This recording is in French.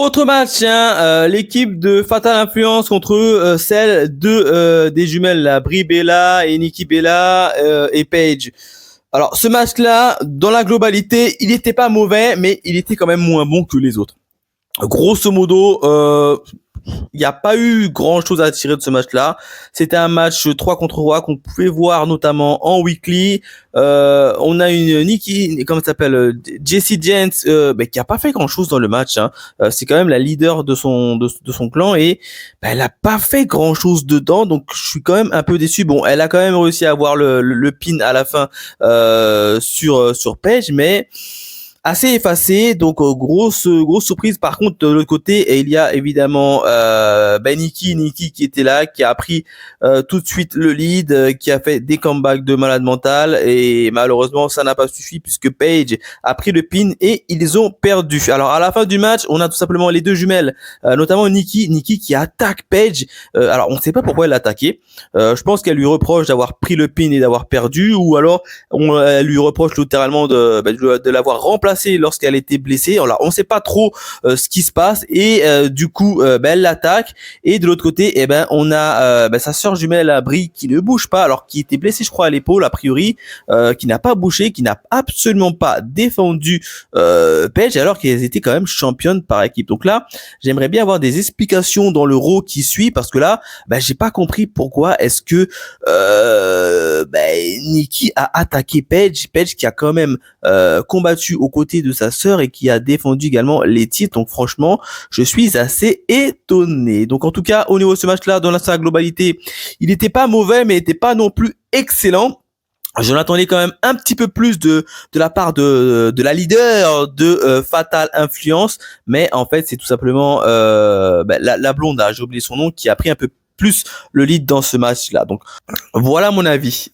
Autre match, hein, l'équipe de Fatal Influence contre celle de des jumelles là, Brie Bella et Nikki Bella et Paige. Alors ce match-là, dans la globalité, il était pas mauvais, mais il était quand même moins bon que les autres. Grosso modo, il n'y a pas eu grand chose à tirer de ce match-là. C'était un match 3 contre 3 qu'on pouvait voir notamment en weekly. On a une Nikki, comment ça s'appelle, Jessie Jens, qui a pas fait grand chose dans le match. Hein. C'est quand même la leader de son clan et elle a pas fait grand chose dedans. Donc je suis quand même un peu déçu. Bon, elle a quand même réussi à avoir le pin à la fin sur Paige, mais assez effacé, donc grosse surprise. Par contre, de l'autre côté, il y a évidemment Nikki qui était là, qui a pris tout de suite le lead, qui a fait des comebacks de malade mental, et malheureusement ça n'a pas suffi puisque Paige a pris le pin et ils ont perdu. Alors à la fin du match, on a tout simplement les deux jumelles, notamment Nikki qui attaque Paige. Alors on ne sait pas pourquoi elle l'a attaqué. Je pense qu'elle lui reproche d'avoir pris le pin et d'avoir perdu, ou alors elle lui reproche littéralement de l'avoir remplacé lorsqu'elle était blessée. Alors on sait pas trop ce qui se passe, et du coup elle l'attaque, et de l'autre côté on a sa sœur jumelle Brie qui ne bouge pas, alors qui était blessée je crois à l'épaule a priori, qui n'a pas bougé, qui n'a absolument pas défendu Paige, alors qu'elles étaient quand même championnes par équipe. Donc là j'aimerais bien avoir des explications dans le Raw qui suit, parce que là j'ai pas compris pourquoi est-ce que Nikki a attaqué Paige qui a quand même combattu aux côtés de sa sœur et qui a défendu également les titres. Donc franchement, je suis assez étonné. Donc en tout cas, au niveau de ce match-là, dans sa globalité, il n'était pas mauvais, mais il n'était pas non plus excellent. Je l'attendais quand même un petit peu plus de la part de la leader de Fatal Influence, mais en fait c'est tout simplement la blonde, j'ai oublié son nom, qui a pris un peu plus le lead dans ce match-là. Donc voilà mon avis.